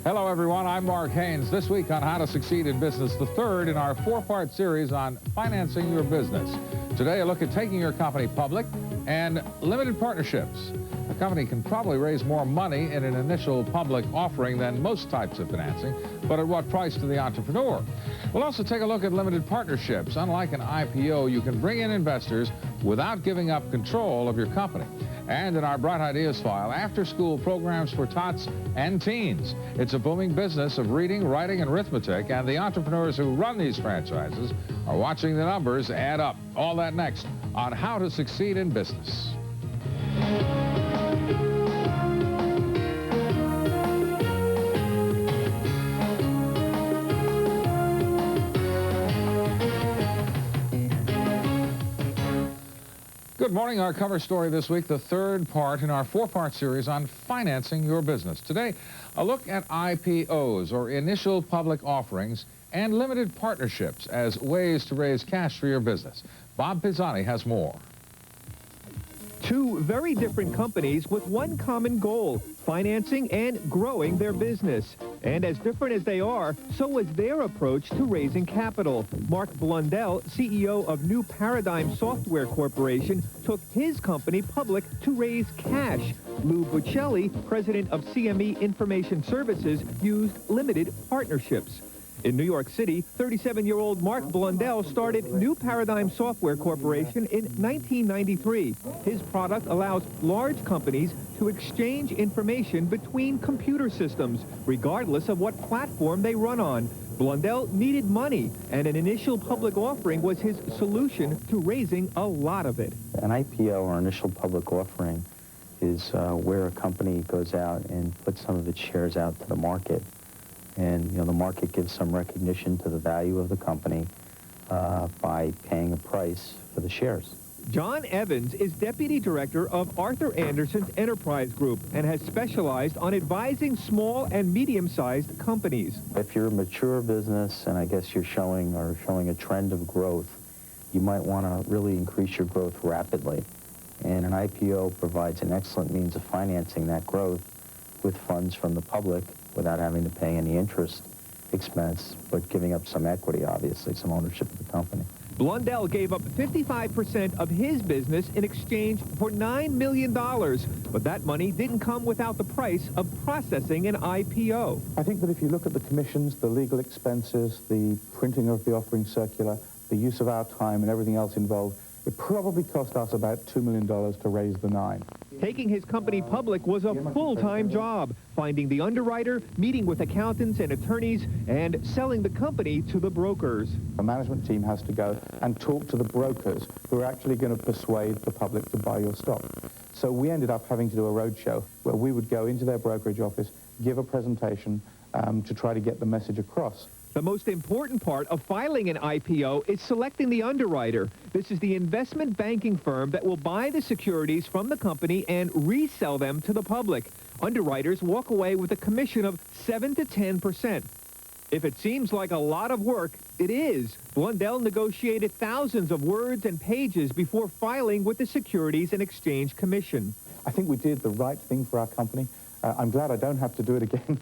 Hello, everyone. I'm Mark Haynes. This week on How to Succeed in Business, the third in our four-part series on financing your business. Today, a look at taking your company public and limited partnerships. A company can probably raise more money in an initial public offering than most types of financing, but at what price to the entrepreneur? We'll also take a look at limited partnerships. Unlike an IPO, you can bring in investors without giving up control of your company. And in our Bright Ideas file, after-school programs for tots and teens. It's a booming business of reading, writing, and arithmetic, and the entrepreneurs who run these franchises are watching the numbers add up. All that next on How to Succeed in Business. Good morning. Our cover story this week, the third part in our four-part series on financing your business. Today, a look at IPOs, or initial public offerings, and limited partnerships as ways to raise cash for your business. Bob Pisani has more. Two very different companies with one common goal, financing and growing their business. And as different as they are, so is their approach to raising capital. Mark Blundell, CEO of New Paradigm Software Corporation, took his company public to raise cash. Lou Buccelli, president of CME Information Services, used limited partnerships. In New York City, 37-year-old Mark Blundell started New Paradigm Software Corporation in 1993. His product allows large companies to exchange information between computer systems, regardless of what platform they run on. Blundell needed money, and an initial public offering was his solution to raising a lot of it. An IPO, or initial public offering, is where a company goes out and puts some of its shares out to the market. And, the market gives some recognition to the value of the company by paying a price for the shares. John Evans is deputy director of Arthur Andersen's Enterprise Group and has specialized on advising small and medium-sized companies. If you're a mature business, and I guess you're showing a trend of growth, you might want to really increase your growth rapidly. And an IPO provides an excellent means of financing that growth with funds from the public, without having to pay any interest expense, but giving up some equity, obviously, some ownership of the company. Blundell gave up 55% of his business in exchange for $9 million, but that money didn't come without the price of processing an IPO. I think that if you look at the commissions, the legal expenses, the printing of the offering circular, the use of our time and everything else involved, it probably cost us about $2 million to raise the 9. Taking his company public was a full-time job, finding the underwriter, meeting with accountants and attorneys, and selling the company to the brokers. The management team has to go and talk to the brokers who are actually going to persuade the public to buy your stock. So we ended up having to do a roadshow where we would go into their brokerage office, give a presentation to try to get the message across. The most important part of filing an IPO is selecting the underwriter. This is the investment banking firm that will buy the securities from the company and resell them to the public. Underwriters walk away with a commission of 7 to 10%. If it seems like a lot of work, it is. Blundell negotiated thousands of words and pages before filing with the Securities and Exchange Commission. I think we did the right thing for our company. I'm glad I don't have to do it again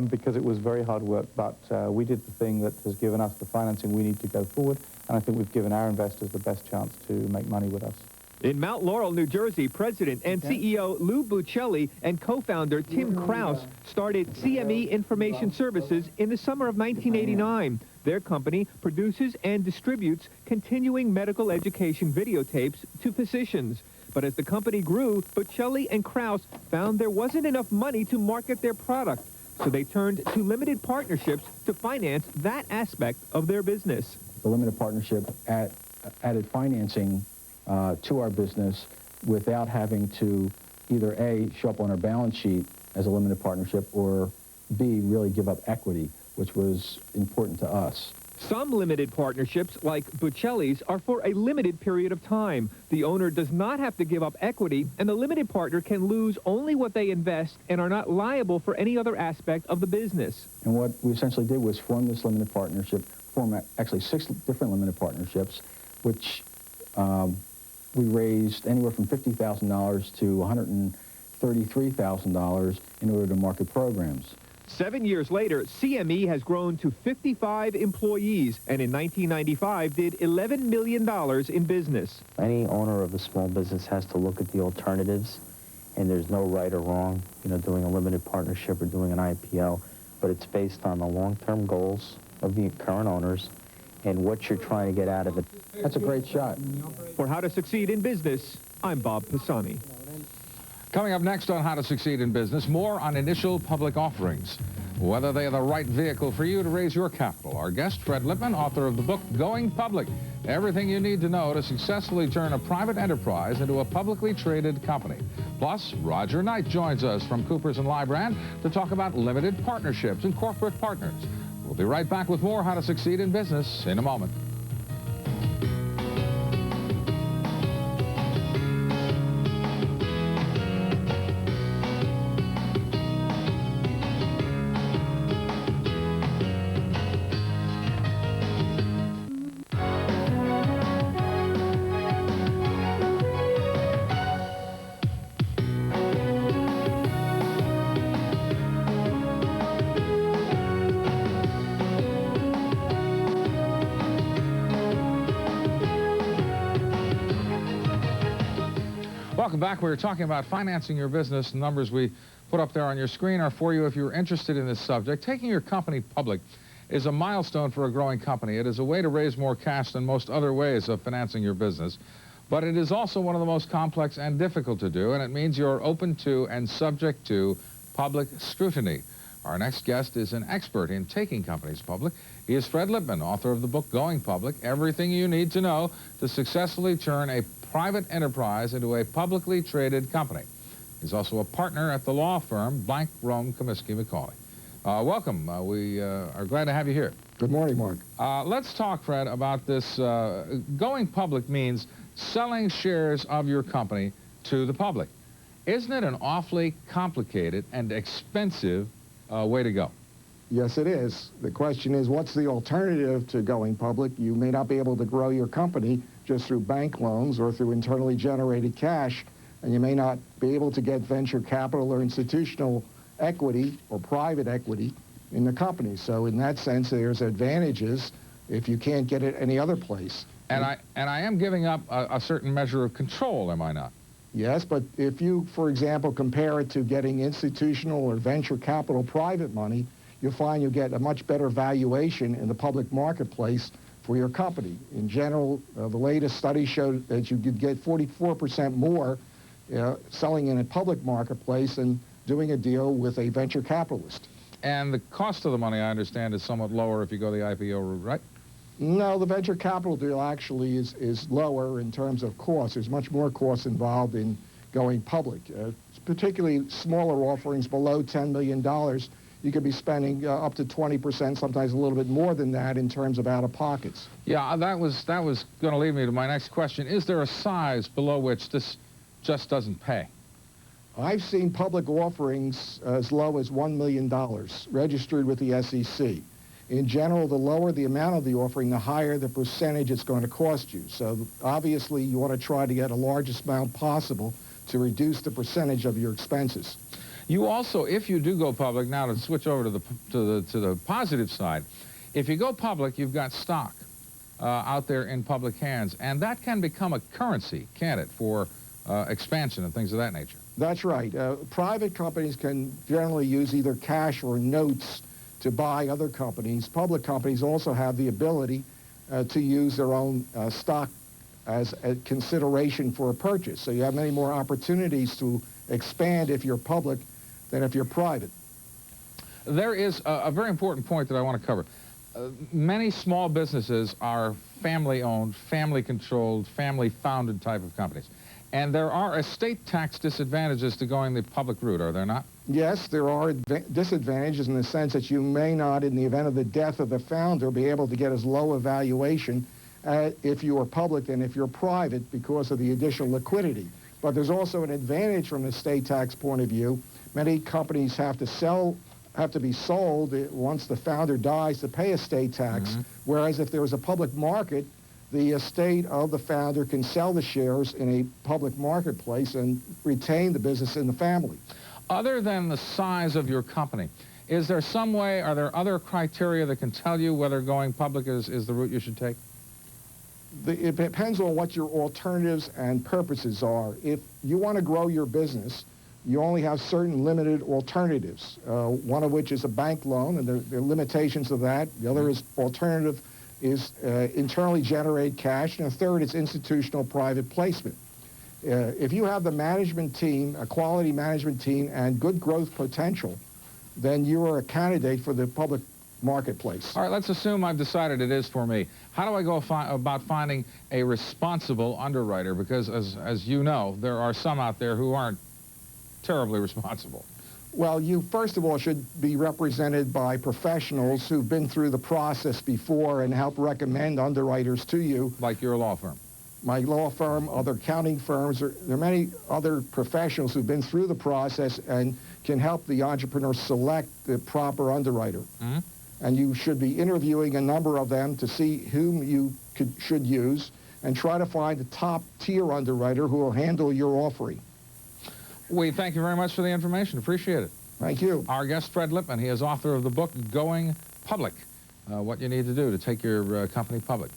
because it was very hard work, but we did the thing that has given us the financing we need to go forward, and I think we've given our investors the best chance to make money with us. In Mount Laurel, New Jersey, President and CEO Lou Buccelli and co-founder Tim Kraus started CME Information Services in the summer of 1989. Their company produces and distributes continuing medical education videotapes to physicians. But as the company grew, Buccelli and Kraus found there wasn't enough money to market their product, so they turned to limited partnerships to finance that aspect of their business. The limited partnership added financing to our business without having to either A, show up on our balance sheet as a limited partnership, or B, really give up equity, which was important to us. Some limited partnerships, like Buccelli's, are for a limited period of time. The owner does not have to give up equity, and the limited partner can lose only what they invest and are not liable for any other aspect of the business. And what we essentially did was form this limited partnership, form actually 6 different limited partnerships, which we raised anywhere from $50,000 to $133,000 in order to market programs. 7 years later, CME has grown to 55 employees, and in 1995 did $11 million in business. Any owner of a small business has to look at the alternatives, and there's no right or wrong, doing a limited partnership or doing an IPO, but it's based on the long-term goals of the current owners and what you're trying to get out of it. That's a great shot. For How to Succeed in Business, I'm Bob Pisani. Coming up next on How to Succeed in Business, more on initial public offerings, whether they are the right vehicle for you to raise your capital. Our guest, Fred Lipman, author of the book Going Public, everything you need to know to successfully turn a private enterprise into a publicly traded company. Plus, Roger Knight joins us from Coopers & Lybrand to talk about limited partnerships and corporate partners. We'll be right back with more How to Succeed in Business in a moment. Welcome back. We were talking about financing your business. The numbers we put up there on your screen are for you if you're interested in this subject. Taking your company public is a milestone for a growing company. It is a way to raise more cash than most other ways of financing your business. But it is also one of the most complex and difficult to do, and it means you're open to and subject to public scrutiny. Our next guest is an expert in taking companies public. He is Fred Lipman, author of the book Going Public, everything you need to know to successfully turn a private enterprise into a publicly traded company. He's also a partner at the law firm Blank, Rome, Comiskey, McCauley. Welcome. We are glad to have you here. Good morning, Mark. Let's talk, Fred, about this. Going public means selling shares of your company to the public. Isn't it an awfully complicated and expensive way to go? Yes, it is. The question is, what's the alternative to going public? You may not be able to grow your company just through bank loans or through internally generated cash, and you may not be able to get venture capital or institutional equity or private equity in the company. So in that sense, there's advantages if you can't get it any other place. And I am giving up a certain measure of control, am I not? Yes, but if you, for example, compare it to getting institutional or venture capital private money, you'll find you get a much better valuation in the public marketplace for your company. In general, the latest study showed that you could get 44% more selling in a public marketplace than doing a deal with a venture capitalist. And the cost of the money, I understand, is somewhat lower if you go the IPO route, right? No, the venture capital deal actually is lower in terms of cost. There's much more cost involved in going public. Particularly smaller offerings below $10 million, you could be spending up to 20%, sometimes a little bit more than that in terms of out-of-pockets. Yeah, that was going to lead me to my next question. Is there a size below which this just doesn't pay? I've seen public offerings as low as $1 million registered with the SEC. In general, the lower the amount of the offering, the higher the percentage it's going to cost you. So obviously, you want to try to get a largest amount possible to reduce the percentage of your expenses. You also, if you do go public, now to switch over to the positive side, if you go public, you've got stock out there in public hands, and that can become a currency, can't it, for expansion and things of that nature? That's right. Private companies can generally use either cash or notes to buy other companies. Public companies also have the ability to use their own stock as a consideration for a purchase. So you have many more opportunities to expand if you're public than if you're private. There is a very important point that I want to cover. Many small businesses are family-owned, family-controlled, family-founded type of companies. And there are estate tax disadvantages to going the public route, are there not? Yes, there are disadvantages in the sense that you may not, in the event of the death of the founder, be able to get as low a valuation if you are public than if you're private because of the additional liquidity. But there's also an advantage from the estate tax point of view. Many companies have to be sold once the founder dies to pay estate tax, whereas if there was a public market, the estate of the founder can sell the shares in a public marketplace and retain the business in the family. Other than the size of your company, Is there some way, are there other criteria that can tell you whether going public is the route you should take? It depends on what your alternatives and purposes are. If you want to grow your business, you only have certain limited alternatives, one of which is a bank loan, and there are limitations of that. The other is alternative is internally generate cash, and the third is institutional private placement. If you have the management team, a quality management team, and good growth potential, then you are a candidate for the public marketplace. All right, let's assume I've decided it is for me. How do I go about finding a responsible underwriter? Because as you know, there are some out there who aren't terribly responsible. Well, you first of all should be represented by professionals who've been through the process before and help recommend underwriters to you. Like your law firm. My law firm, other accounting firms, there are many other professionals who've been through the process and can help the entrepreneur select the proper underwriter. Mm-hmm. And you should be interviewing a number of them to see whom you should use and try to find a top-tier underwriter who will handle your offering. We thank you very much for the information. Appreciate it. Thank you. Our guest, Fred Lippman. He is author of the book, Going Public, What You Need to Do to Take Your Company Public.